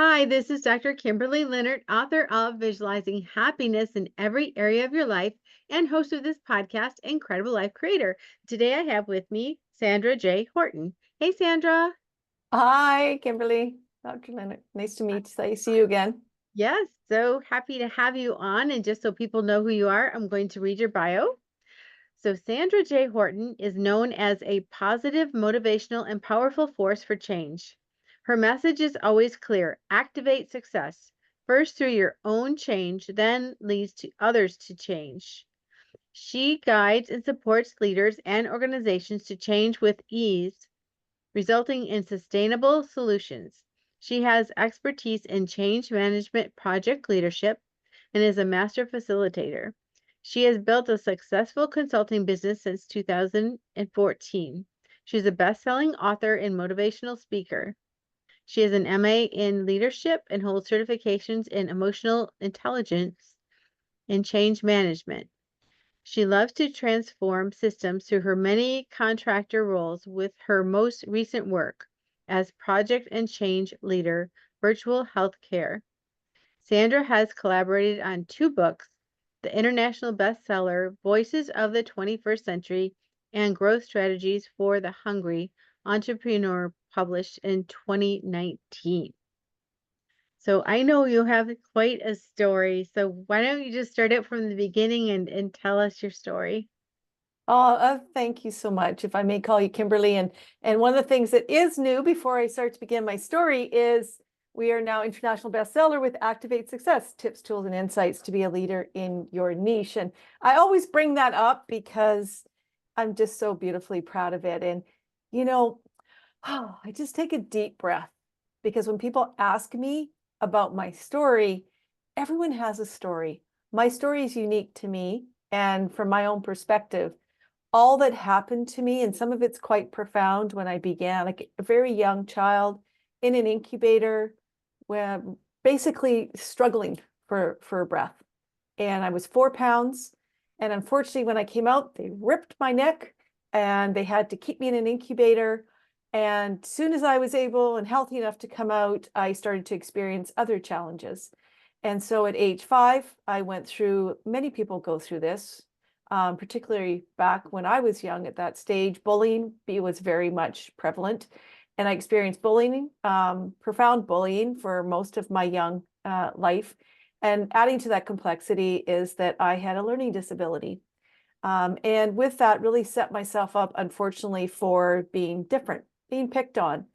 Hi, this is Dr. Kimberley Linert, author of Visualizing Happiness in Every Area of Your Life and host of this podcast, Incredible Life Creator. Today I have with me Sandra J. Horton. Hey, Sandra. Hi, Kimberly. Dr. Linert. Nice to see you again. Yes, so happy to have you on. And just so people know who you are, I'm going to read your bio. So, Sandra J. Horton is known as a positive, motivational, and powerful force for change. Her message is always clear: activate success. First through your own change, then leads to others to change. She guides and supports leaders and organizations to change with ease, resulting in sustainable solutions. She has expertise in change management project leadership and is a master facilitator. She has built a successful consulting business since 2014. She's a best-selling author and motivational speaker. She has an MA in leadership and holds certifications in emotional intelligence and change management. She loves to transform systems through her many contractor roles with her most recent work as project and change leader, virtual healthcare. Sandra has collaborated on two books, the international bestseller Voices of the 21st Century and Growth Strategies for the Hungry Entrepreneur, published in 2019. So I know you have quite a story. So why don't you just start it from the beginning and tell us your story? Thank you so much. If I may call you Kimberly, and one of the things that is new before I start to begin my story is we are now international bestseller with Activate Success: Tips, Tools, and Insights to be a leader in your niche. And I always bring that up because I'm just so beautifully proud of it. And you know, I just take a deep breath because when people ask me about my story, everyone has a story. My story is unique to me, and from my own perspective, all that happened to me, and some of it's quite profound when I began, like a very young child in an incubator, where basically struggling for a breath. And I was 4 pounds. And unfortunately, when I came out, they ripped my neck and they had to keep me in an incubator. And as soon as I was able and healthy enough to come out, I started to experience other challenges. And so at age 5, I went through, many people go through this, particularly back when I was young at that stage. Bullying was very much prevalent. And I experienced bullying, profound bullying for most of my young life. And adding to that complexity is that I had a learning disability. And with that, really set myself up, unfortunately, for being different, being picked on.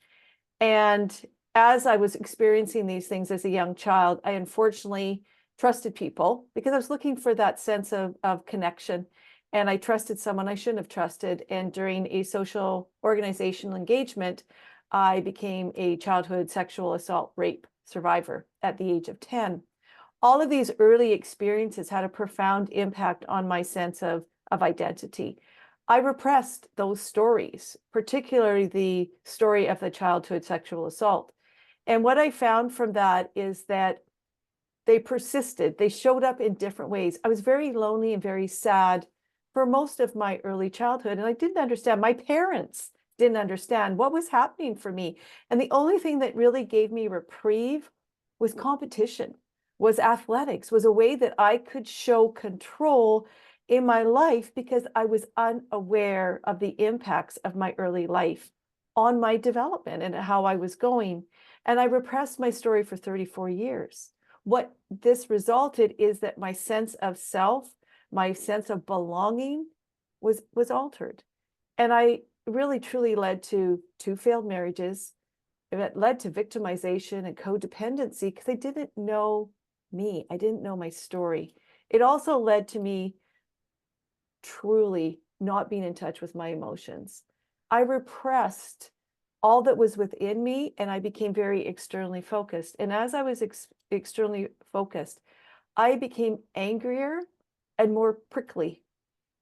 And as I was experiencing these things as a young child, I unfortunately trusted people because I was looking for that sense of connection. And I trusted someone I shouldn't have trusted. And during a social organizational engagement, I became a childhood sexual assault rape survivor at the age of 10. All of these early experiences had a profound impact on my sense of identity. I repressed those stories, particularly the story of the childhood sexual assault. And what I found from that is that they persisted. They showed up in different ways. I was very lonely and very sad for most of my early childhood, and I didn't understand. My parents didn't understand what was happening for me. And the only thing that really gave me reprieve was competition, was athletics, was a way that I could show control in my life because I was unaware of the impacts of my early life on my development and how I was going. And I repressed my story for 34 years. What this resulted is that my sense of self, my sense of belonging was altered. And I really truly led to 2 failed marriages. It led to victimization and codependency because I didn't know me. I didn't know my story. It also led to me truly not being in touch with my emotions. I repressed all that was within me, and I became very externally focused. And as I was externally focused, I became angrier and more prickly.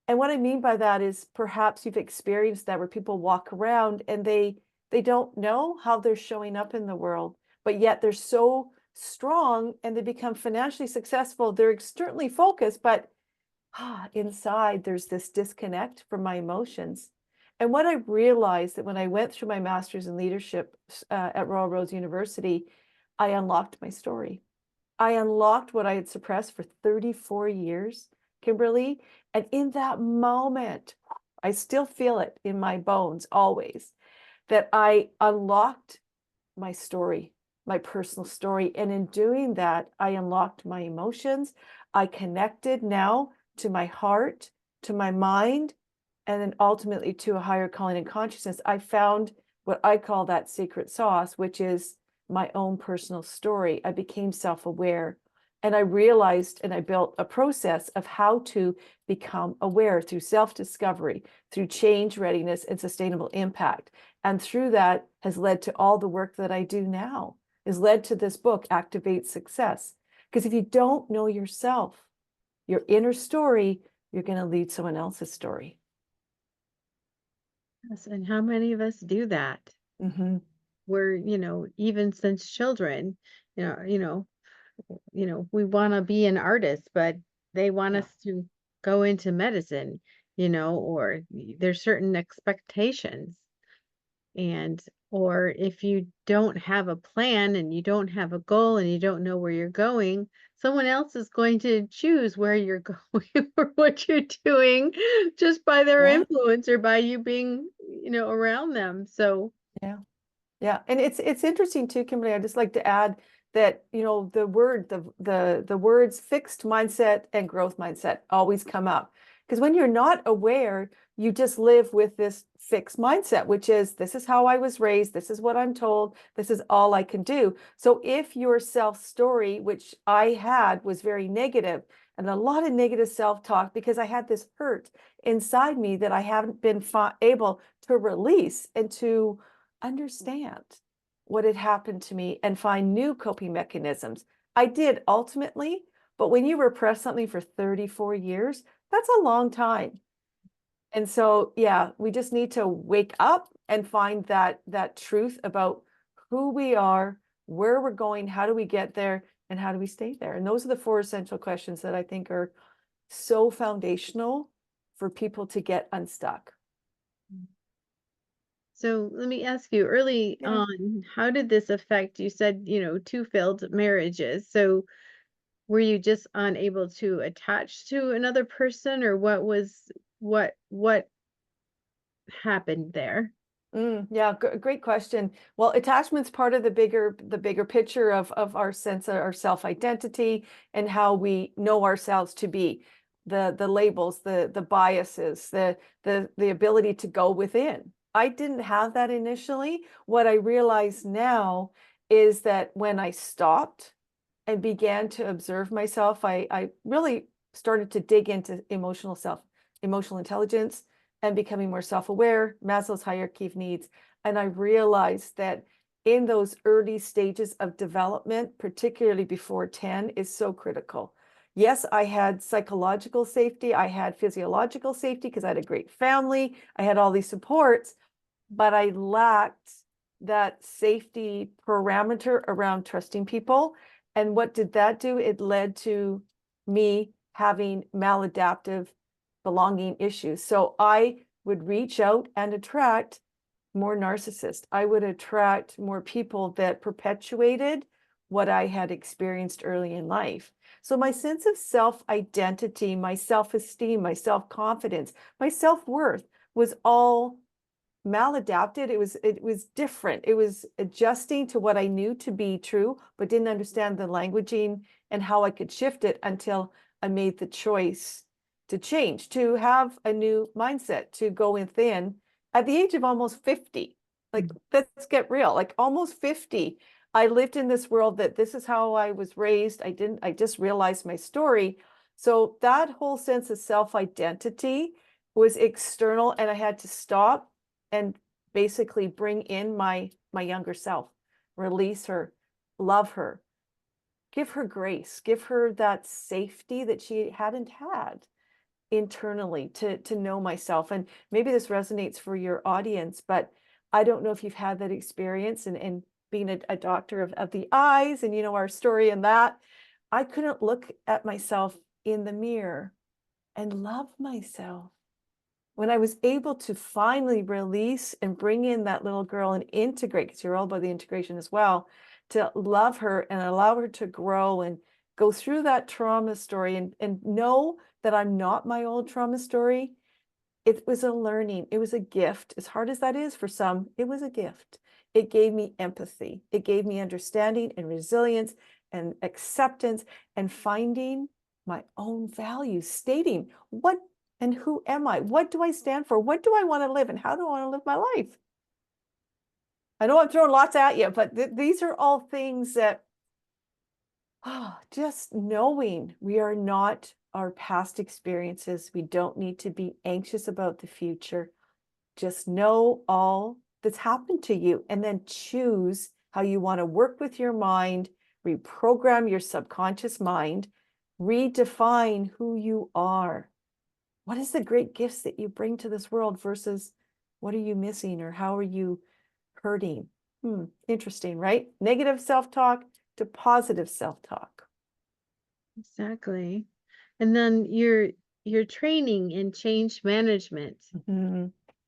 And what I mean by that is perhaps you've experienced that, where people walk around and they don't know how they're showing up in the world, but yet they're so strong and they become financially successful. They're externally focused, but inside there's this disconnect from my emotions. And what I realized that when I went through my master's in leadership at Royal Roads University, I unlocked my story. I unlocked what I had suppressed for 34 years, Kimberly. And in that moment, I still feel it in my bones always, that I unlocked my story, my personal story. And in doing that, I unlocked my emotions. I connected now to my heart, to my mind, and then ultimately to a higher calling and consciousness. I found what I call that secret sauce, which is my own personal story. I became self-aware, and I realized and I built a process of how to become aware through self-discovery, through change readiness and sustainable impact. And through that has led to all the work that I do now, has led to this book, Activate Success. Because if you don't know yourself, your inner story, you're going to lead someone else's story. Yes, and how many of us do that? Mm-hmm. We're, even since children, we want to be an artist, but they want Yeah. us to go into medicine, or there's certain expectations. And, or if you don't have a plan and you don't have a goal and you don't know where you're going, someone else is going to choose where you're going or what you're doing just by their Yeah. influence or by you being, around them. So, Yeah. Yeah. And it's interesting too, Kimberly. I'd just like to add that, the words fixed mindset and growth mindset always come up. Because when you're not aware, you just live with this fixed mindset, which is this is how I was raised, this is what I'm told, this is all I can do. So if your self-story, which I had, was very negative and a lot of negative self-talk because I had this hurt inside me that I haven't been able to release and to understand what had happened to me and find new coping mechanisms. I did ultimately, but when you repress something for 34 years, that's a long time. And so, yeah, we just need to wake up and find that truth about who we are, where we're going, how do we get there, and how do we stay there? And those are the four essential questions that I think are so foundational for people to get unstuck. so let me ask you early Yeah. on, how did this affect, you said, two failed marriages. So were you just unable to attach to another person, or what happened there? Yeah, great question. Well, attachment's part of the bigger picture of our sense of our self-identity and how we know ourselves to be. The labels, the biases, the ability to go within. I didn't have that initially. What I realize now is that when I stopped and began to observe myself, I really started to dig into emotional intelligence and becoming more self-aware, Maslow's hierarchy of needs. And I realized that in those early stages of development, particularly before 10, is so critical. Yes, I had psychological safety, I had physiological safety because I had a great family, I had all these supports, but I lacked that safety parameter around trusting people. And what did that do? It led to me having maladaptive belonging issues. So I would reach out and attract more narcissists. I would attract more people that perpetuated what I had experienced early in life. So my sense of self-identity, my self-esteem, my self-confidence, my self-worth was all maladapted. It was different. It was adjusting to what I knew to be true, but didn't understand the languaging and how I could shift it until I made the choice to change, to have a new mindset, to go within at the age of almost 50. Like, let's get real, like almost 50. I lived in this world that this is how I was raised. I just realized my story. So that whole sense of self-identity was external, and I had to stop and basically bring in my younger self, release her, love her, give her grace, give her that safety that she hadn't had internally to know myself. And maybe this resonates for your audience, but I don't know if you've had that experience and being a doctor of the eyes and our story and that. I couldn't look at myself in the mirror and love myself. When I was able to finally release and bring in that little girl and integrate, because you're all about the integration as well, to love her and allow her to grow and go through that trauma story and know that I'm not my old trauma story. It was a learning. It was a gift. As hard as that is for some, it was a gift. It gave me empathy. It gave me understanding and resilience and acceptance and finding my own values, stating what and who am I? What do I stand for? What do I want to live and how do I want to live my life? I know I'm throwing lots at you, but these are all things that just knowing we are not our past experiences. We don't need to be anxious about the future. Just know all that's happened to you and then choose how you want to work with your mind, reprogram your subconscious mind, redefine who you are. What is the great gifts that you bring to this world versus what are you missing or how are you hurting? Interesting, right? Negative self-talk to positive self-talk. Exactly. And then your training in change management,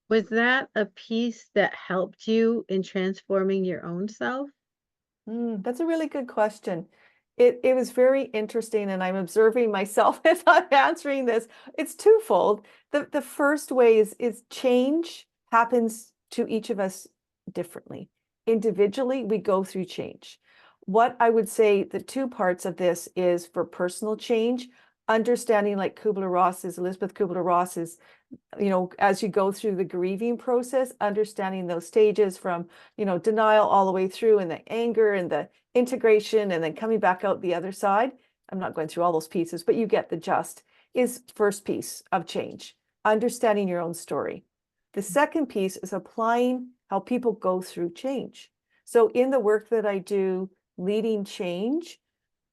was that a piece that helped you in transforming your own self? That's a really good question. It was very interesting, and I'm observing myself as I'm answering this. It's twofold. The first way is change happens to each of us differently. Individually, we go through change. What I would say the two parts of this is for personal change, understanding like Elizabeth Kubler-Ross is, as you go through the grieving process, understanding those stages from, denial all the way through and the anger and the integration and then coming back out the other side. I'm not going through all those pieces, but you get the gist, is first piece of change, understanding your own story. The second piece is applying how people go through change. So in the work that I do, leading change,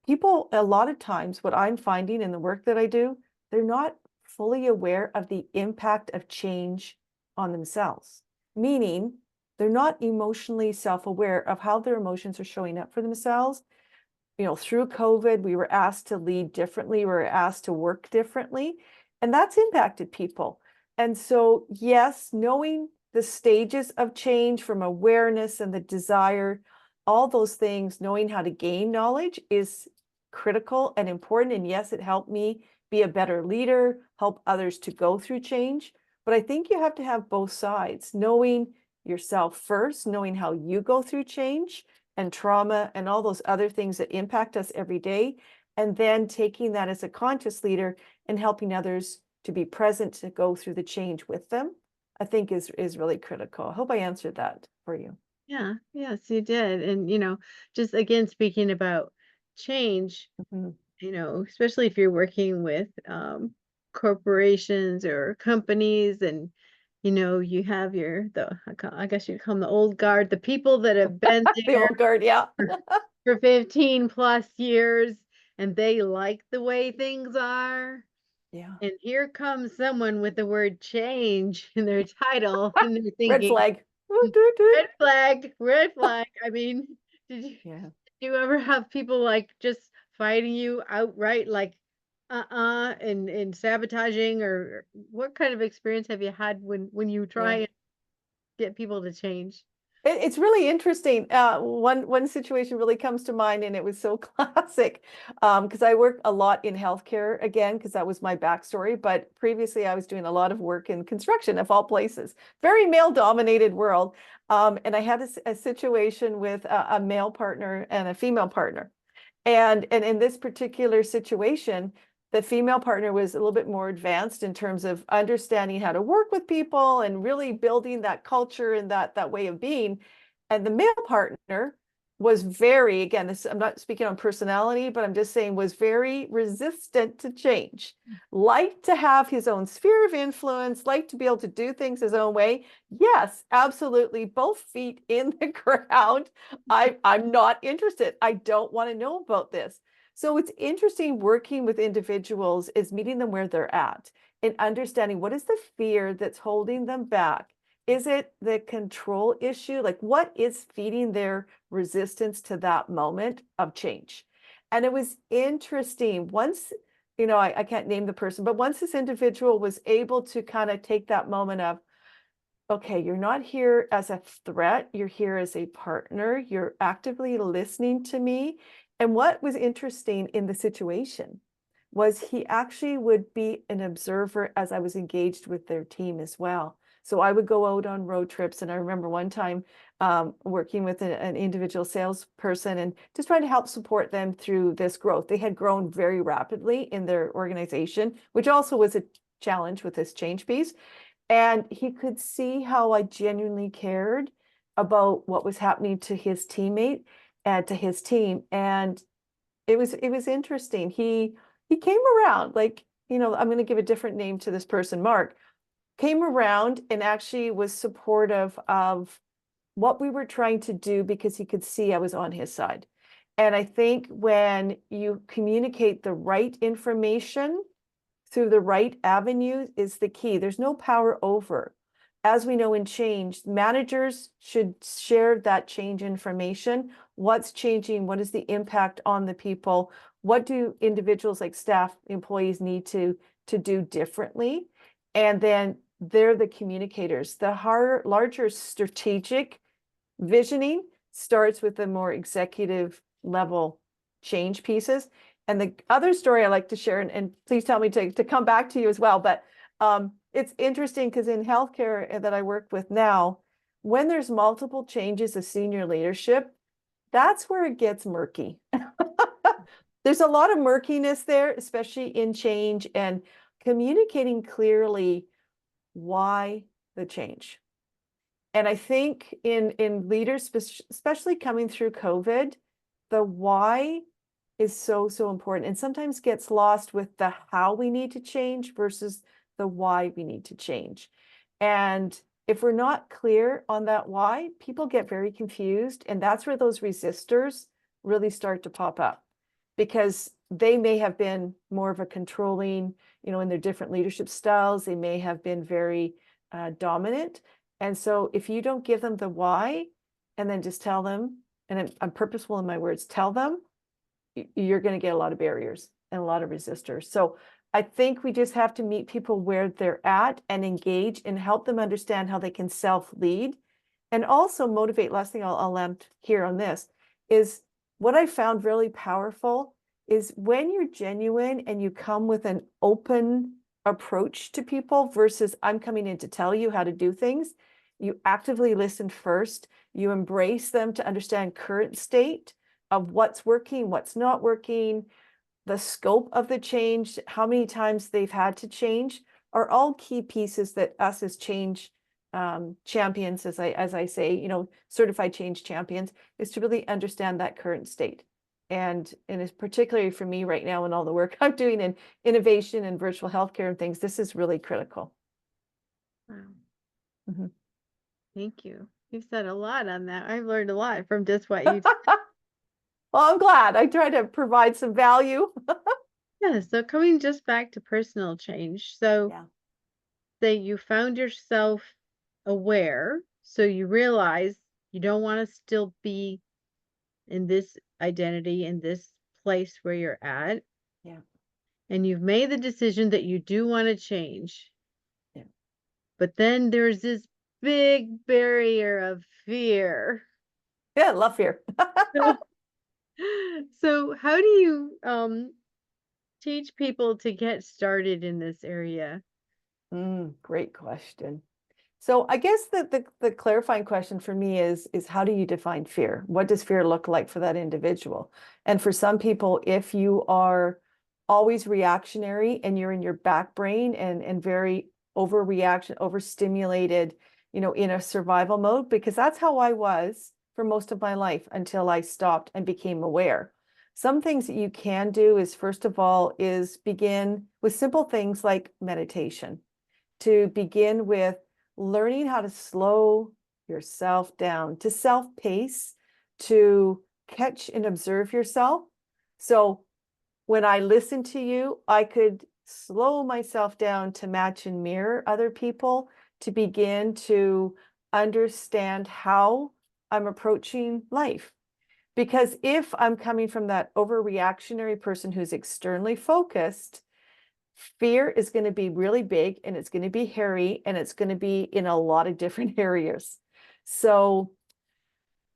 people, a lot of times, what I'm finding in the work that I do, they're not fully aware of the impact of change on themselves, meaning they're not emotionally self-aware of how their emotions are showing up for themselves. Through COVID, we were asked to lead differently, we were asked to work differently, and that's impacted people. And so, yes, knowing the stages of change from awareness and the desire, all those things, knowing how to gain knowledge is critical and important. And yes, it helped me be a better leader, help others to go through change. But I think you have to have both sides, knowing yourself first, knowing how you go through change and trauma and all those other things that impact us every day, and then taking that as a conscious leader and helping others to be present to go through the change with them, I think is really critical. I hope I answered that for you. Yeah, yes, you did. And just again, speaking about change, especially if you're working with corporations or companies and you have I guess you call them the old guard, the people that have been The there old guard, yeah. for 15 plus years and they like the way things are. Yeah. And here comes someone with the word change in their title and they're Red thinking, flag. red flag, red flag. I mean, did you Yeah. do you ever have people like just fighting you outright, like and sabotaging, or what kind of experience have you had when you try Yeah. and get people to change? It's really interesting. One situation really comes to mind, and it was so classic because I work a lot in healthcare again, because that was my backstory. But previously, I was doing a lot of work in construction, of all places, very male-dominated world. And I had a situation with a male partner and a female partner. And in this particular situation, the female partner was a little bit more advanced in terms of understanding how to work with people and really building that culture and that way of being. And the male partner was very, again, this, I'm not speaking on personality, but I'm just saying was very resistant to change, liked to have his own sphere of influence, liked to be able to do things his own way. Yes, absolutely. Both feet in the ground. I'm not interested. I don't want to know about this. So it's interesting working with individuals is meeting them where they're at and understanding what is the fear that's holding them back. Is it the control issue? Like what is feeding their resistance to that moment of change? And it was interesting once, I can't name the person, but once this individual was able to kind of take that moment of, okay, you're not here as a threat, you're here as a partner, you're actively listening to me. And what was interesting in the situation was he actually would be an observer as I was engaged with their team as well. So I would go out on road trips, and I remember one time working with an individual salesperson and just trying to help support them through this growth. They had grown very rapidly in their organization, which also was a challenge with this change piece. And he could see how I genuinely cared about what was happening to his teammate and to his team. And it was interesting. He came around, like, I'm going to give a different name to this person, Mark, came around and actually was supportive of what we were trying to do because he could see I was on his side. And I think when you communicate the right information through the right avenue is the key. There's no power over. As we know in change, managers should share that change information. What's changing? What is the impact on the people? What do individuals like staff, employees need to do differently? And then they're the communicators. The larger strategic visioning starts with the more executive level change pieces. And the other story I like to share, and please tell me to come back to you as well, but it's interesting because in healthcare that I work with now, when there's multiple changes of senior leadership, that's where it gets murky. There's a lot of murkiness there, especially in change, and communicating clearly why the change. And I think in leaders, especially coming through COVID, the why is so important, and sometimes gets lost with the how we need to change versus the why we need to change. And if we're not clear on that why, people get very confused, and that's where those resistors really start to pop up, because they may have been more of a controlling, in their different leadership styles, they may have been very dominant. And so if you don't give them the why and then just tell them, and I'm purposeful in my words, tell them, you're going to get a lot of barriers and a lot of resistors. So I think we just have to meet people where they're at and engage and help them understand how they can self-lead, and also motivate. Last thing I'll end here on this is what I found really powerful is when you're genuine and you come with an open approach to people versus I'm coming in to tell you how to do things. You actively listen first. You embrace them to understand current state of what's working, what's not working, the scope of the change, how many times they've had to change, are all key pieces that us as change champions, as I say, certified change champions, is to really understand that current state. And it's particularly for me right now in all the work I'm doing in innovation and virtual healthcare and things, this is really critical. Wow. Mm-hmm. Thank you. You've said a lot on that. I've learned a lot from just what you Well, I'm glad I try to provide some value. Yeah, so coming just back to personal change. So Yeah. say you found yourself aware, so you realize you don't want to still be in this identity, in this place where you're at. Yeah. And you've made the decision that you do want to change. Yeah. But then there's this big barrier of fear. Yeah, I love fear. So how do you teach people to get started in this area? Great question. So I guess the clarifying question for me is how do you define fear? What does fear look like for that individual? And for some people, if you are always reactionary and you're in your back brain and very overstimulated, in a survival mode, because that's how I was for most of my life until I stopped and became aware. Some things that you can do is, first of all, is begin with simple things like meditation, to begin with learning how to slow yourself down, to self-pace, to catch and observe yourself. So when I listen to you, I could slow myself down to match and mirror other people, to begin to understand how I'm approaching life. Because if I'm coming from that overreactionary person who's externally focused, Fear is going to be really big, and it's going to be hairy, and it's going to be in a lot of different areas. So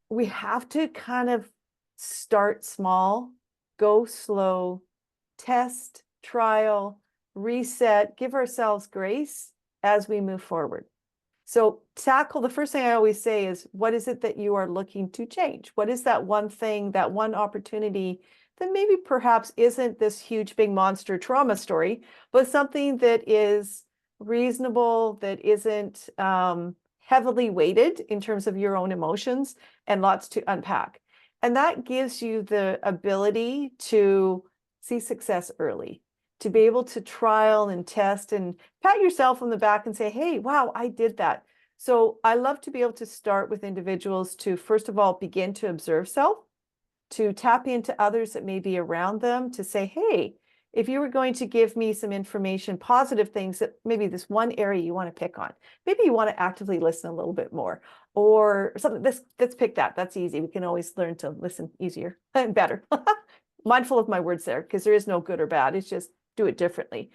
we have to kind of start small, go slow, test, trial, reset, give ourselves grace as we move forward. So tackle, the first thing I always say is, what is it that you are looking to change? What is that one thing, that one opportunity that maybe perhaps isn't this huge, big monster trauma story, but something that is reasonable, that isn't heavily weighted in terms of your own emotions, and lots to unpack. And that gives you the ability to see success early, to be able to trial and test and pat yourself on the back and say, hey, wow, I did that. So I love to be able to start with individuals to, first of all, begin to observe self, to tap into others that may be around them, to say, hey, if you were going to give me some information, positive things, that maybe this one area you want to pick on, maybe you want to actively listen a little bit more, or something. Let's pick that. That's easy. We can always learn to listen easier and better. Mindful of my words there, because there is no good or bad. It's just do it differently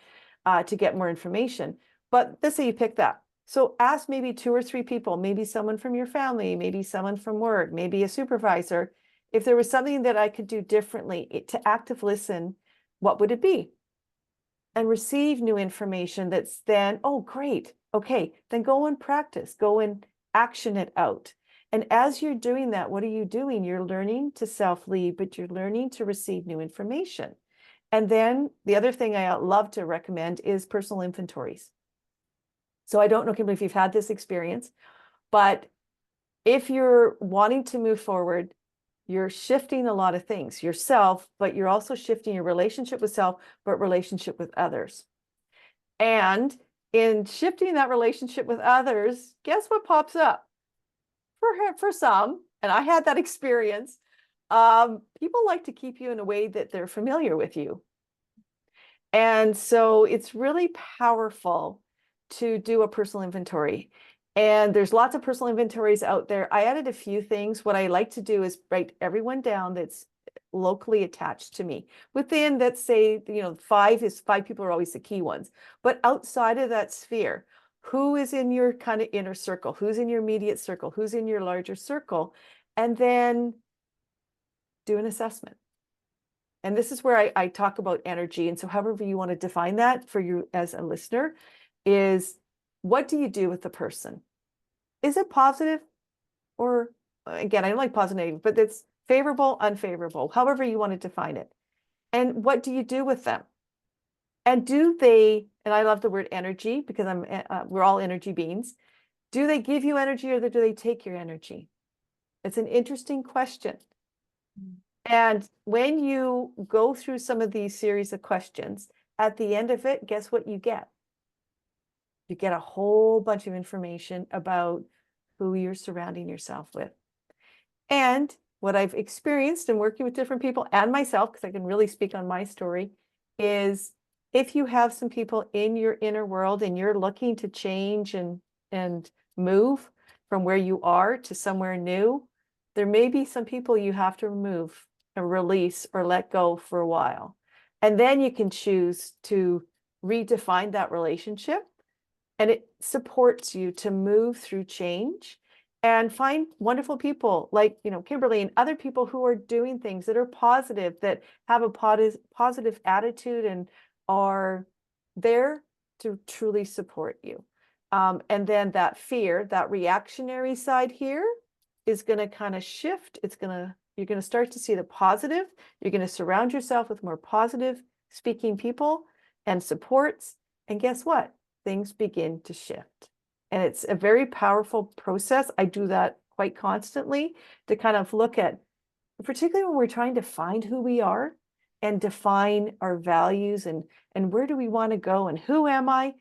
to get more information. But let's say you pick that. So ask maybe 2 or 3 people, maybe someone from your family, maybe someone from work, maybe a supervisor. If there was something that I could do differently to active listen, what would it be? And receive new information that's then, oh, great. Okay, then go and practice, go and action it out. And as you're doing that, what are you doing? You're learning to self-lead, but you're learning to receive new information. And then the other thing I love to recommend is personal inventories. So I don't know, Kimberly, if you've had this experience, but if you're wanting to move forward, you're shifting a lot of things yourself, but you're also shifting your relationship with self, but relationship with others. And in shifting that relationship with others, guess what pops up? For some, and I had that experience, people like to keep you in a way that they're familiar with you. And so it's really powerful to do a personal inventory. And there's lots of personal inventories out there. I added a few things. What I like to do is write everyone down that's locally attached to me. Within, let's say, 5 people are always the key ones. But outside of that sphere, who is in your kind of inner circle? Who's in your immediate circle? Who's in your larger circle? And then do an assessment. And this is where I talk about energy. And so however you want to define that for you as a listener is, what do you do with the person? Is it positive? Or again, I don't like positive, but it's favorable, unfavorable, however you want to define it. And what do you do with them? And do they, and I love the word energy because we're all energy beings. Do they give you energy, or do they take your energy? It's an interesting question. And when you go through some of these series of questions, at the end of it, guess what you get? You get a whole bunch of information about who you're surrounding yourself with. And what I've experienced in working with different people and myself, because I can really speak on my story, is if you have some people in your inner world and you're looking to change and move from where you are to somewhere new, there may be some people you have to remove and release or let go for a while. And then you can choose to redefine that relationship, and it supports you to move through change and find wonderful people like, Kimberly and other people who are doing things that are positive, that have a positive attitude and are there to truly support you. And then that fear, that reactionary side here is going to kind of shift. You're going to start to see the positive. You're going to surround yourself with more positive speaking people and supports. And guess what? Things begin to shift. And it's a very powerful process. I do that quite constantly to kind of look at, particularly when we're trying to find who we are and define our values and where do we want to go and who am I?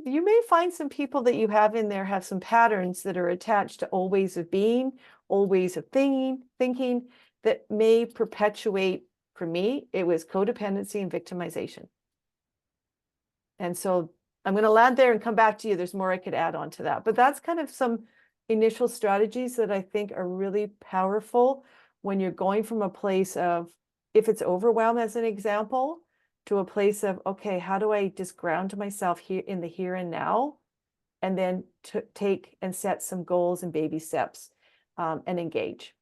You may find some people that you have in there have some patterns that are attached to old ways of being, old ways of thinking that may perpetuate, for me, it was codependency and victimization. And so I'm going to land there and come back to you. There's more I could add on to that. But that's kind of some initial strategies that I think are really powerful when you're going from a place of, if it's overwhelm as an example, to a place of, okay, how do I just ground myself here in the here and now? And then to take and set some goals and baby steps and engage.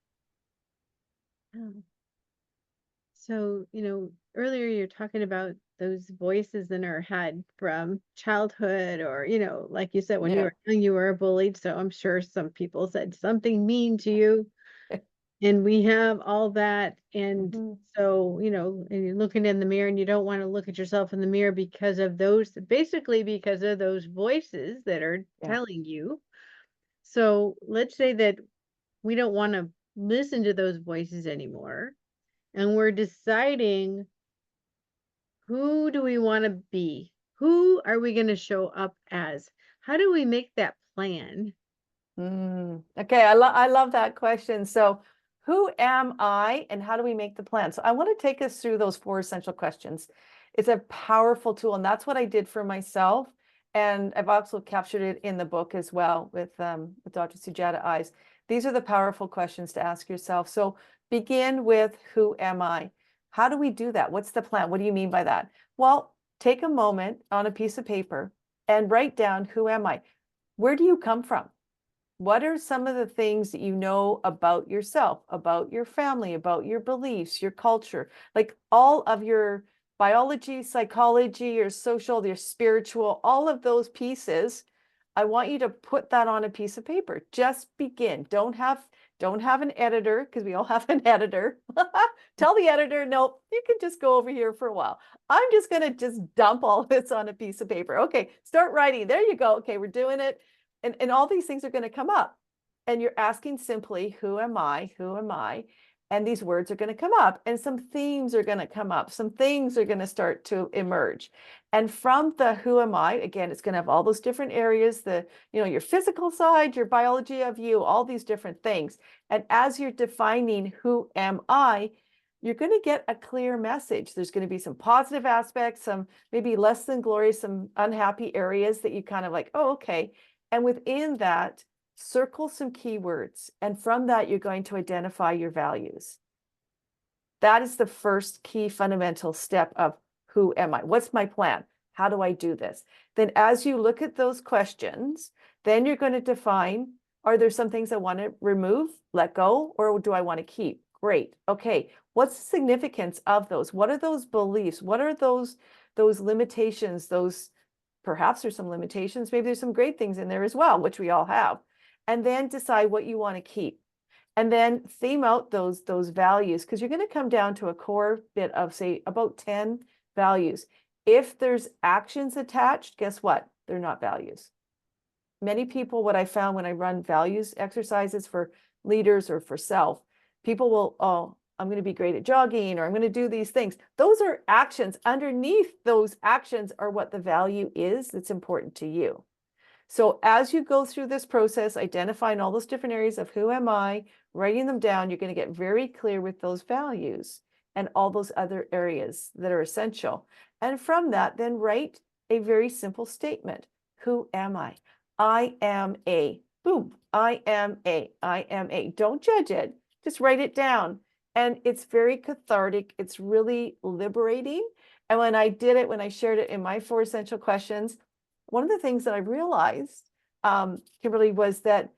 Oh. So, earlier you're talking about those voices in our head from childhood, or, like you said, when you Yeah. were young, you were bullied. So I'm sure some people said something mean to you, and we have all that. And Mhm. so, and you're looking in the mirror and you don't want to look at yourself in the mirror because of basically because of those voices that are Yeah. telling you. So let's say that we don't want to listen to those voices anymore, and we're deciding, who do we want to be? Who are we going to show up as? How do we make that plan? Okay, I love that question. So, who am I and how do we make the plan? So, I want to take us through those 4 essential questions. It's a powerful tool, and that's what I did for myself. And I've also captured it in the book as well with Dr. Sujata Eyes. These are the powerful questions to ask yourself. So, begin with, who am I? How do we do that? What's the plan? What do you mean by that? Well, take a moment on a piece of paper and write down, who am I? Where do you come from? What are some of the things that you know about yourself, about your family, about your beliefs, your culture, like all of your biology, psychology, your social, your spiritual, all of those pieces? I want you to put that on a piece of paper. Just begin. Don't have an editor, because we all have an editor. Tell the editor, no, you can just go over here for a while. I'm just going to just dump all this on a piece of paper. Okay, start writing. There you go. Okay, we're doing it. And all these things are going to come up. And you're asking simply, who am I? Who am I? And these words are going to come up, and some themes are going to come up. Some things are going to start to emerge. And from the who am I, again, it's going to have all those different areas, your physical side, your biology of you, all these different things. And as you're defining who am I, you're going to get a clear message. There's going to be some positive aspects, some maybe less than glorious, some unhappy areas that you kind of like, oh, okay. And within that, circle some keywords. And from that, you're going to identify your values. That is the first key fundamental step of, who am I? What's my plan? How do I do this? Then as you look at those questions, then you're going to define, are there some things I want to remove, let go, or do I want to keep? Great. Okay. What's the significance of those? What are those beliefs? What are those limitations? Perhaps there's some limitations. Maybe there's some great things in there as well, which we all have. And then decide what you want to keep. And then theme out those values, because you're going to come down to a core bit of, say, about 10 values. If there's actions attached, guess what? They're not values. Many people, what I found when I run values exercises for leaders or for self, people will, oh, I'm going to be great at jogging, or I'm going to do these things. Those are actions. Underneath those actions are what the value is that's important to you. So as you go through this process, identifying all those different areas of who am I, writing them down, you're going to get very clear with those values and all those other areas that are essential. And from that, then write a very simple statement. Who am I? I am a, boom, I am a, I am a. Don't judge it, just write it down. And it's very cathartic. It's really liberating. And when I did it, when I shared it in my 4 essential questions, one of the things that I realized, Kimberly, was that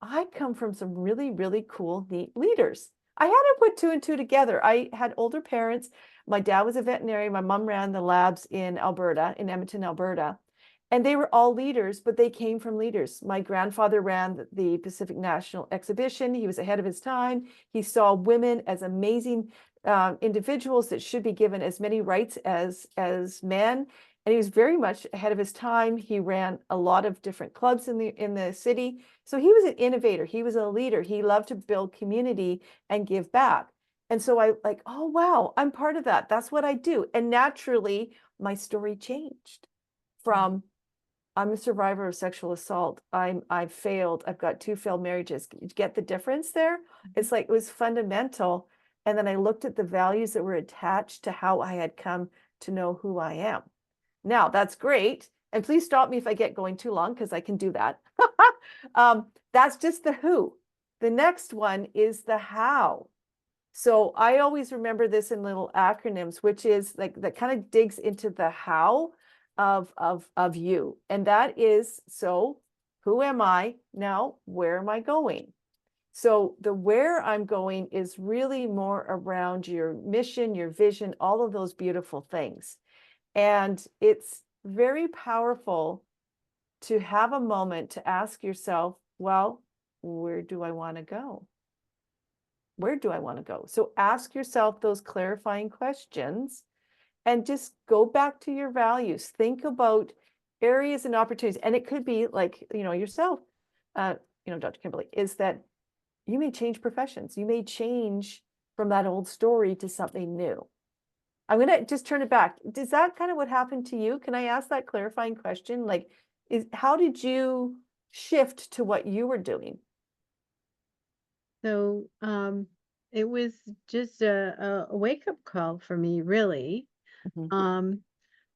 I come from some really, really cool, neat leaders. I had to put 2 and 2 together. I had older parents. My dad was a veterinarian. My mom ran the labs in Alberta, in Edmonton, Alberta. And they were all leaders, but they came from leaders. My grandfather ran the Pacific National Exhibition. He was ahead of his time. He saw women as amazing individuals that should be given as many rights as men. And he was very much ahead of his time. He ran a lot of different clubs in the city. So he was an innovator. He was a leader. He loved to build community and give back. And so I like, oh, wow, I'm part of that. That's what I do. And naturally, my story changed from, I'm a survivor of sexual assault. I've failed. I've got 2 failed marriages. You get the difference there? It's like, it was fundamental. And then I looked at the values that were attached to how I had come to know who I am. Now, that's great. And please stop me if I get going too long, because I can do that. That's just the who. The next one is the how. So I always remember this in little acronyms, which is like that kind of digs into the how of you. And that is, so who am I now? Where am I going? So the where I'm going is really more around your mission, your vision, all of those beautiful things. And it's very powerful to have a moment to ask yourself, well, where do I want to go? Where do I want to go? So ask yourself those clarifying questions and just go back to your values. Think about areas and opportunities. And it could be like, yourself, uh, Dr. Kimberley, is that you may change professions. You may change from that old story to something new. I'm going to just turn it back. Is that kind of what happened to you? Can I ask that clarifying question? Like, how did you shift to what you were doing? So, it was just a wake-up call for me, really. Mhm. Um,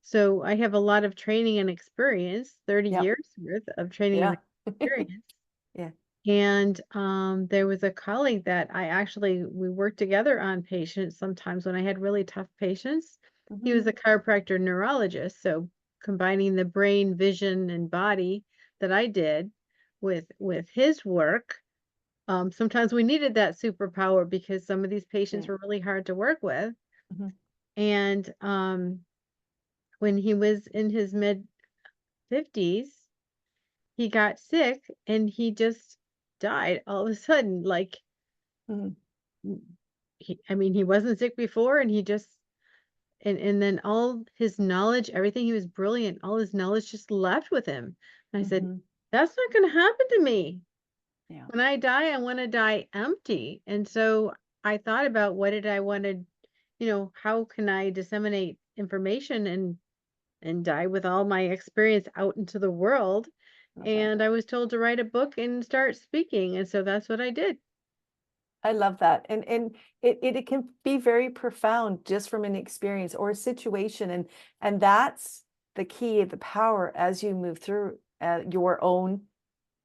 so I have a lot of training and experience, 30 Yeah. years worth of training and Yeah. experience. Yeah. And there was a colleague that we worked together on patients sometimes when I had really tough patients. He was Mhm. a chiropractor neurologist, so combining the brain, vision, and body that I did with his work. Sometimes we needed that superpower because some of these patients Yeah. were really hard to work with. Mhm. And when he was in his mid 50s, he got sick and he just died all of a sudden. Like, Mhm. I mean, he wasn't sick before, and and then all his knowledge, everything, he was brilliant. All his knowledge just left with him. And I said, Mhm. that's not going to happen to me. Yeah. When I die, I want to die empty. And so I thought about what did I want to, how can I disseminate information and die with all my experience out into the world? Love that. And I was told to write a book and start speaking. And so that's what I did. I love that. And it can be very profound just from an experience or a situation. And that's the key, the power as you move through your own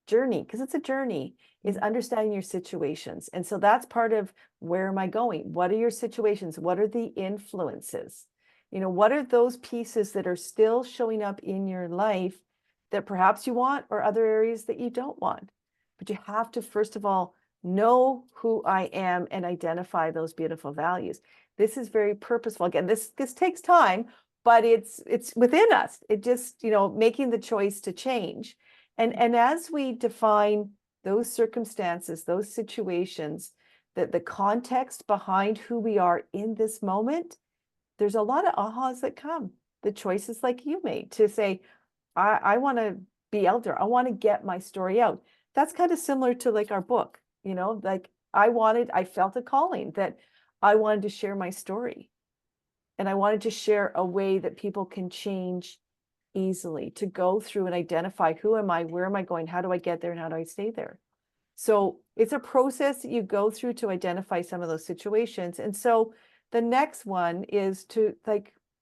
journey, because it's a journey, is Mm. understanding your situations. And so that's part of where am I going? What are your situations? What are the influences? What are those pieces that are still showing up in your life that perhaps you want or other areas that you don't want? But you have to, first of all, know who I am and identify those beautiful values. This is very purposeful. Again, this takes time, but it's within us. It just, making the choice to change. And as we define those circumstances, those situations, that the context behind who we are in this moment, there's a lot of ahas that come. The choices like you made to say, I want to be out there. I want to get my story out. That's kind of similar to like our book, like I felt a calling that I wanted to share my story. And I wanted to share a way that people can change easily, to go through and identify who am I, where am I going, how do I get there, and how do I stay there. So it's a process that you go through to identify some of those situations. And so the next one is to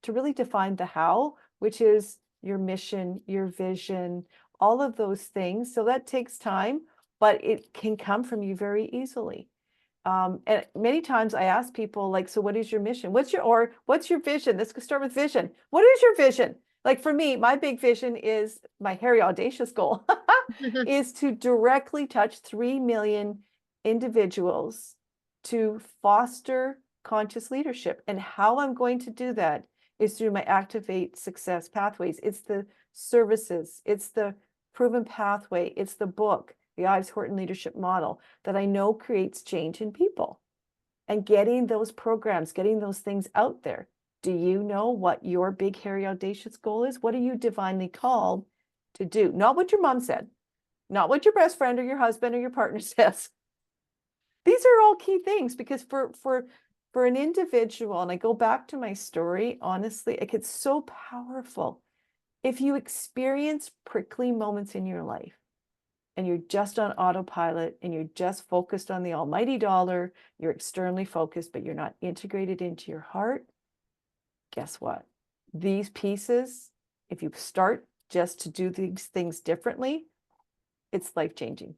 really define the how, which is your mission, your vision, all of those things. So that takes time, but it can come from you very easily. And many times I ask people, like, so what is your mission? What's your vision? Let's go start with vision. What is your vision? Like for me, my big vision is my hairy audacious goal is to directly touch 3 million individuals to foster conscious leadership. And how I'm going to do that is through my Activate Success pathways. It's the services, it's the proven pathway, it's the book, the Ives Horton leadership model that I know creates change in people. And getting those programs, getting those things out there. Do you know what your big, hairy, audacious goal is? What are you divinely called to do? Not what your mom said, not what your best friend or your husband or your partner says. These are all key things, because for an individual, and I go back to my story, honestly, it gets so powerful. If you experience prickly moments in your life, and you're just on autopilot and you're just focused on the almighty dollar, you're externally focused, but you're not integrated into your heart, guess what? These pieces, if you start just to do these things differently, it's life-changing.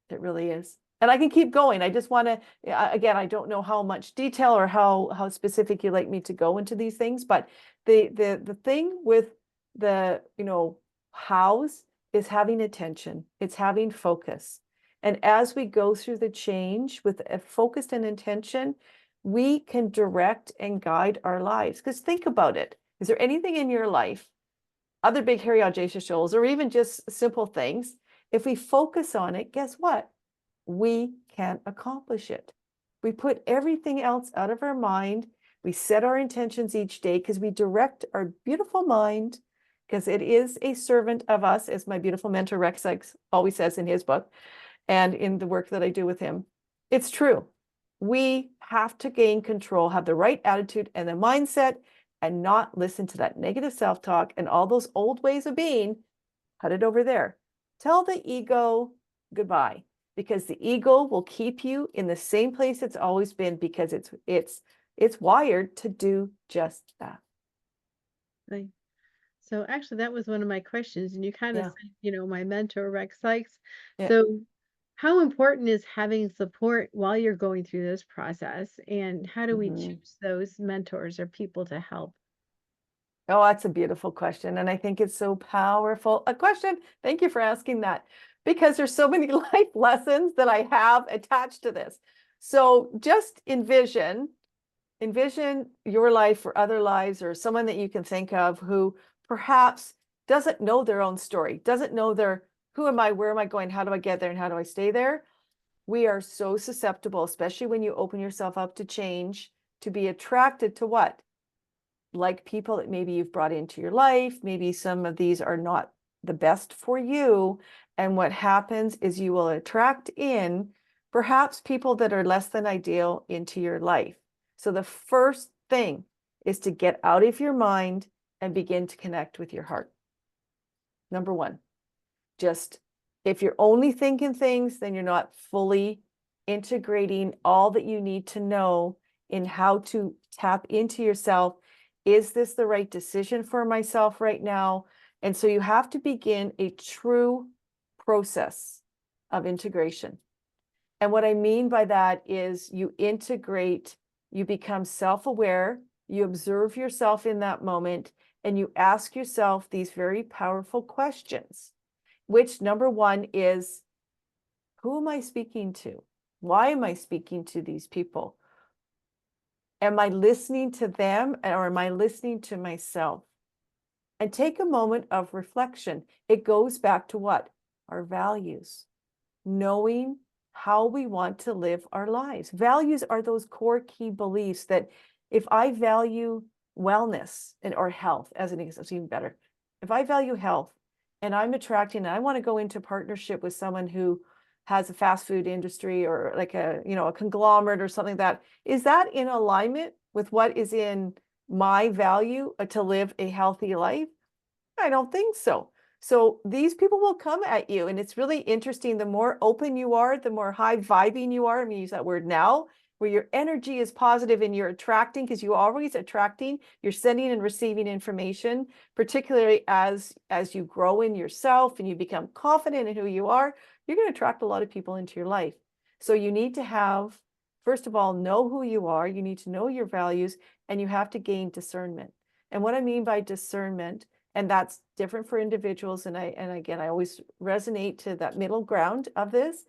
It really is. And I can keep going. I just want to, again, I don't know how much detail or how specific you like me to go into these things, but the thing with the, hows is having attention. It's having focus. And as we go through the change with a focus and intention, we can direct and guide our lives. Because think about it. Is there anything in your life, other big, hairy, audacious goals, or even just simple things, if we focus on it, guess what? We can accomplish it. We put everything else out of our mind. We set our intentions each day because we direct our beautiful mind, because it is a servant of us, as my beautiful mentor Rex Sykes always says in his book and in the work that I do with him. It's true. We have to gain control, have the right attitude and the mindset, and not listen to that negative self-talk and all those old ways of being. Put it over there. Tell the ego goodbye, because the ego will keep you in the same place it's always been, because it's wired to do just that. Right. So actually, that was one of my questions, and you kind of Yeah. said, my mentor, Rex Sykes. Yeah. So how important is having support while you're going through this process, and how do we choose those mentors or people to help? Oh, that's a beautiful question. And I think it's so powerful. A question. Thank you for asking that, because there's so many life lessons that I have attached to this. So just envision your life or other lives, or someone that you can think of who perhaps doesn't know their own story, doesn't know who am I, where am I going, how do I get there, and how do I stay there? We are so susceptible, especially when you open yourself up to change, to be attracted to what? Like people that maybe you've brought into your life. Maybe some of these are not the best for you. And what happens is you will attract in perhaps people that are less than ideal into your life. So the first thing is to get out of your mind and begin to connect with your heart. Number one, just if you're only thinking things, then you're not fully integrating all that you need to know in how to tap into yourself. Is this the right decision for myself right now? And so you have to begin a true process of integration. And what I mean by that is you integrate, you become self-aware, you observe yourself in that moment, and you ask yourself these very powerful questions, which number one is, who am I speaking to? Why am I speaking to these people? Am I listening to them, or am I listening to myself? And take a moment of reflection. It goes back to what? Our values. Knowing how we want to live our lives. Values are those core key beliefs that if I value wellness or health, as an example, it's even better. If I value health and I'm attracting, and I want to go into partnership with someone who has a fast food industry or like a conglomerate or something, that is that in alignment with what is in my value to live a healthy life? I don't think so. So these people will come at you, and it's really interesting. The more open you are, the more high vibing you are. I'm going to use that word now, where your energy is positive and you're attracting, because you're always attracting. You're sending and receiving information, particularly as you grow in yourself and you become confident in who you are. You're going to attract a lot of people into your life. So you need to have, first of all, know who you are. You need to know your values, and you have to gain discernment. And what I mean by discernment, and that's different for individuals. And again, I always resonate to that middle ground of this.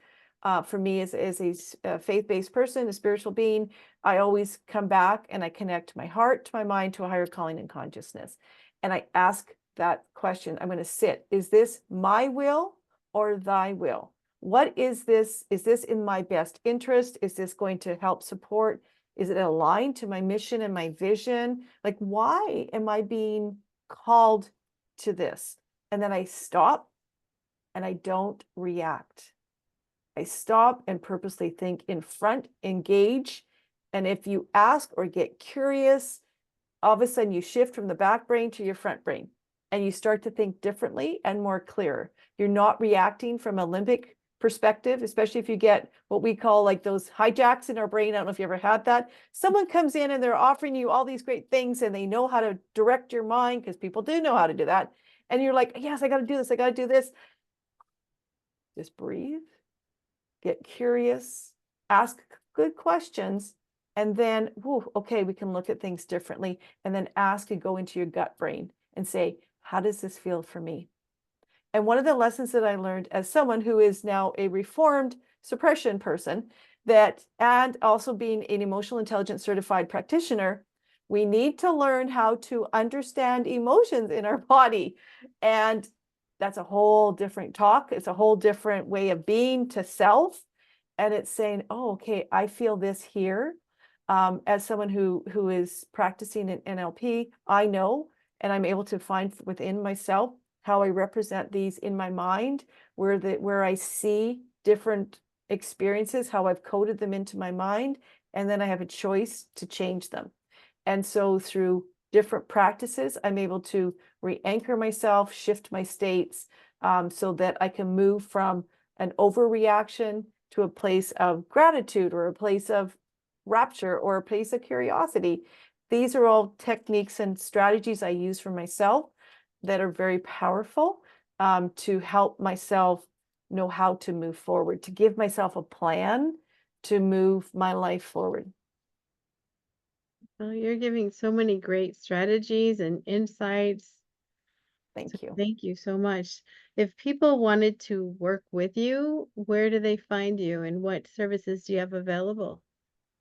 For me, as a faith-based person, a spiritual being, I always come back and I connect my heart to my mind to a higher calling and consciousness. And I ask that question. I'm going to sit. Is this my will or thy will? What is this? Is this in my best interest? Is this going to help support? Is it aligned to my mission and my vision? Like, why am I being called to this? And then I stop and I don't react. I stop and purposely think in front, engage. And if you ask or get curious, all of a sudden you shift from the back brain to your front brain, and you start to think differently and more clear. You're not reacting from a limbic perspective, especially if you get what we call like those hijacks in our brain. I don't know if you ever had that. Someone comes in and they're offering you all these great things, and they know how to direct your mind, because people do know how to do that. And you're like, yes, I got to do this. I got to do this. Just breathe. get curious, ask good questions, and then, whew, okay, we can look at things differently, and then ask and go into your gut brain and say, how does this feel for me? And one of the lessons that I learned as someone who is now a reformed suppression person, that, and also being an emotional intelligence certified practitioner, we need to learn how to understand emotions in our body. And that's a whole different talk. It's a whole different way of being to self. And it's saying, oh, okay, I feel this here. As someone who is practicing in NLP, I know, and I'm able to find within myself how I represent these in my mind, where I see different experiences, how I've coded them into my mind, and then I have a choice to change them. And so through different practices, I'm able to re-anchor myself, shift my states, so that I can move from an overreaction to a place of gratitude, or a place of rapture, or a place of curiosity. These are all techniques and strategies I use for myself that are very powerful, to help myself know how to move forward, to give myself a plan to move my life forward. Well, you're giving so many great strategies and insights. So Thank you. thank you so much. If people wanted to work with you, where do they find you and what services do you have available?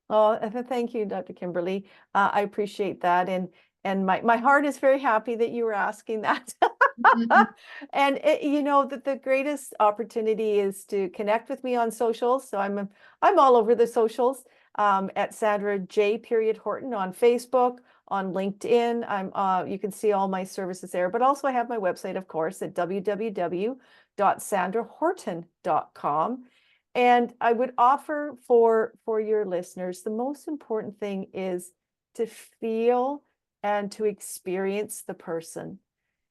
Oh, thank you, Dr. Kimberly. I appreciate that. And my heart is very happy that you were asking that. And that the greatest opportunity is to connect with me on socials. So I'm all over the socials, at Sandra J Horton on Facebook, on LinkedIn. You can see all my services there, but also I have my website, of course, at www.sandrahorton.com. And I would offer for your listeners, the most important thing is to feel and to experience the person,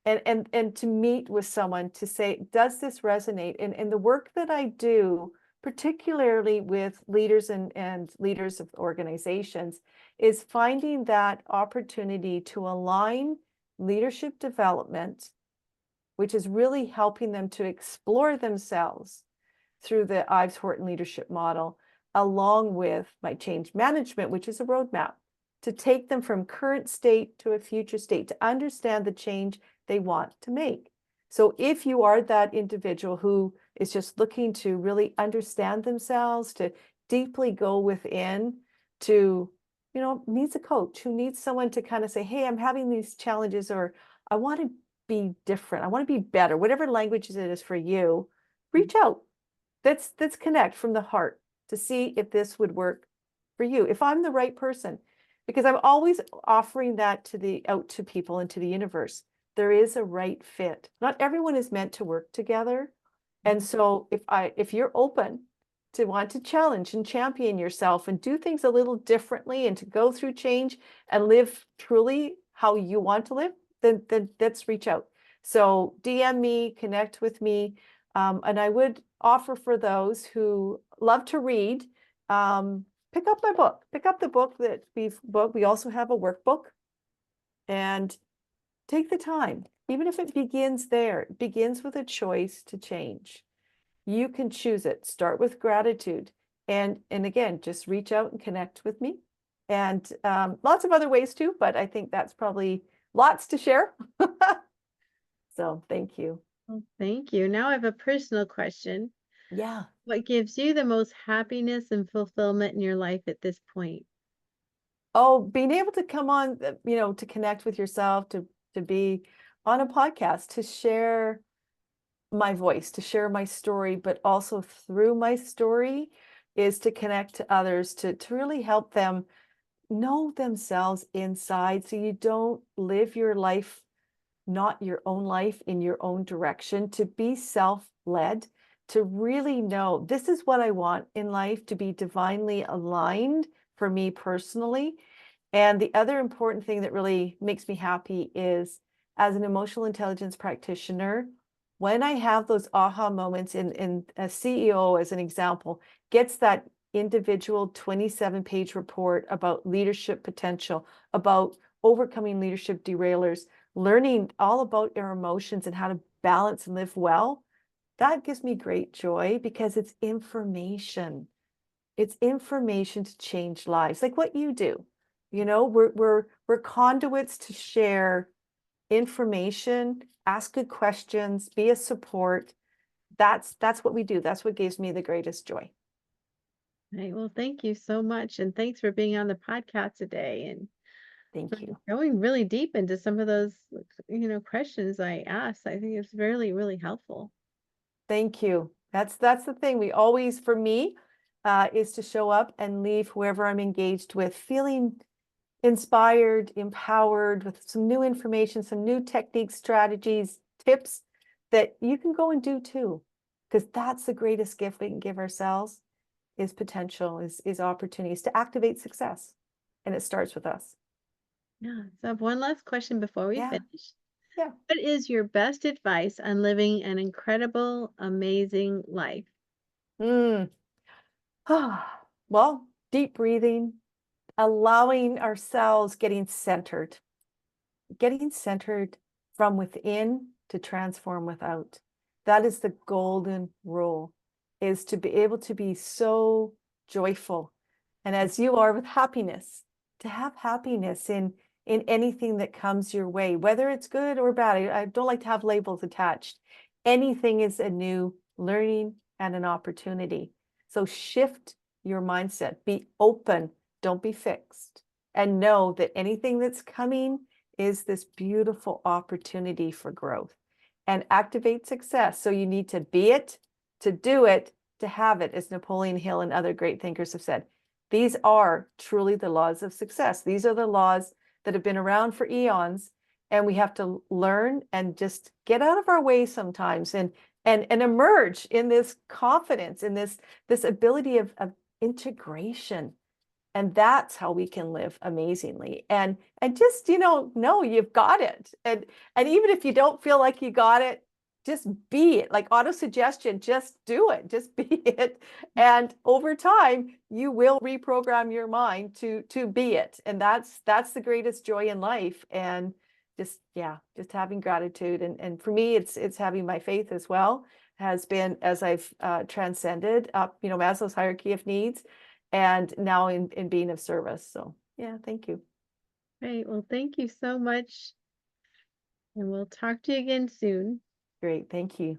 and to meet with someone to say, does this resonate? And the work that I do, particularly with leaders and leaders of organizations, is finding that opportunity to align leadership development, which is really helping them to explore themselves through the Ives Horton leadership model, along with my change management, which is a roadmap to take them from current state to a future state, to understand the change they want to make. So if you are that individual who is just looking to really understand themselves, to deeply go within, to, needs a coach, who needs someone to kind of say, hey, I'm having these challenges, or I want to be different, I want to be better, whatever language it is for you, reach out. Let's connect from the heart to see if this would work for you, if I'm the right person, because I'm always offering that out to people and to the universe. There is a right fit. Not everyone is meant to work together. And so if you're open to want to challenge and champion yourself and do things a little differently, and to go through change and live truly how you want to live, then let's reach out. So DM me, connect with me. And I would offer for those who love to read, pick up my book, pick up the book that we also have a workbook, and take the time. Even if it begins there, it begins with a choice to change. You can choose it. Start with gratitude. And again, just reach out and connect with me. And lots of other ways too, but I think that's probably lots to share. So thank you. Well, thank you. Now I have a personal question. Yeah. What gives you the most happiness and fulfillment in your life at this point? Oh, being able to come on, to connect with yourself, to be on a podcast, to share my voice, to share my story, but also through my story is to connect to others, to really help them know themselves inside, so you don't live your life, not your own life, in your own direction, to be self-led, to really know this is what I want in life, to be divinely aligned for me personally. And the other important thing that really makes me happy is, as an emotional intelligence practitioner, when I have those aha moments, in a CEO, as an example, gets that individual 27-page report about leadership potential, about overcoming leadership derailers, learning all about our emotions and how to balance and live well, That gives me great joy because it's information. It's information to change lives, like what you do. You know, we're conduits to share information, ask good questions, be a support. That's what we do. That's what gives me the greatest joy. Right. Well, thank you so much. And thanks for being on the podcast today and for Thank you. going really deep into some of those, questions I asked. I think it's really, really helpful. Thank you. That's the thing. We always, for me, is to show up and leave whoever I'm engaged with feeling inspired, empowered with some new information, some new techniques, strategies, tips that you can go and do too. Because that's the greatest gift we can give ourselves is potential, is opportunities to activate success. And it starts with us. Yeah. So I have one last question before we Yeah. finish. Yeah. What is your best advice on living an incredible, amazing life? Mm. Well, deep breathing, allowing ourselves getting centered from within to transform without. That is the golden rule, is to be able to be so joyful. And as you are with happiness, to have happiness in anything that comes your way, whether it's good or bad. I don't like to have labels attached. Anything is a new learning and an opportunity. So shift your mindset, be open, don't be fixed, and know that anything that's coming is this beautiful opportunity for growth and activate success. So you need to be it, to do it, to have it, as Napoleon Hill and other great thinkers have said. These are truly the laws of success. These are the laws that have been around for eons, and we have to learn and just get out of our way sometimes and emerge in this confidence, in this ability of integration. And that's how we can live amazingly. And just, know you've got it. And even if you don't feel like you got it, just be it. Like auto-suggestion, just do it. Just be it. And over time, you will reprogram your mind to be it. And that's the greatest joy in life. And just, yeah, just having gratitude. And for me, it's having my faith as well, has been, as I've transcended up, Maslow's hierarchy of needs, and now in being of service. So yeah, thank you. Great. Well, thank you so much. And we'll talk to you again soon. Great, thank you.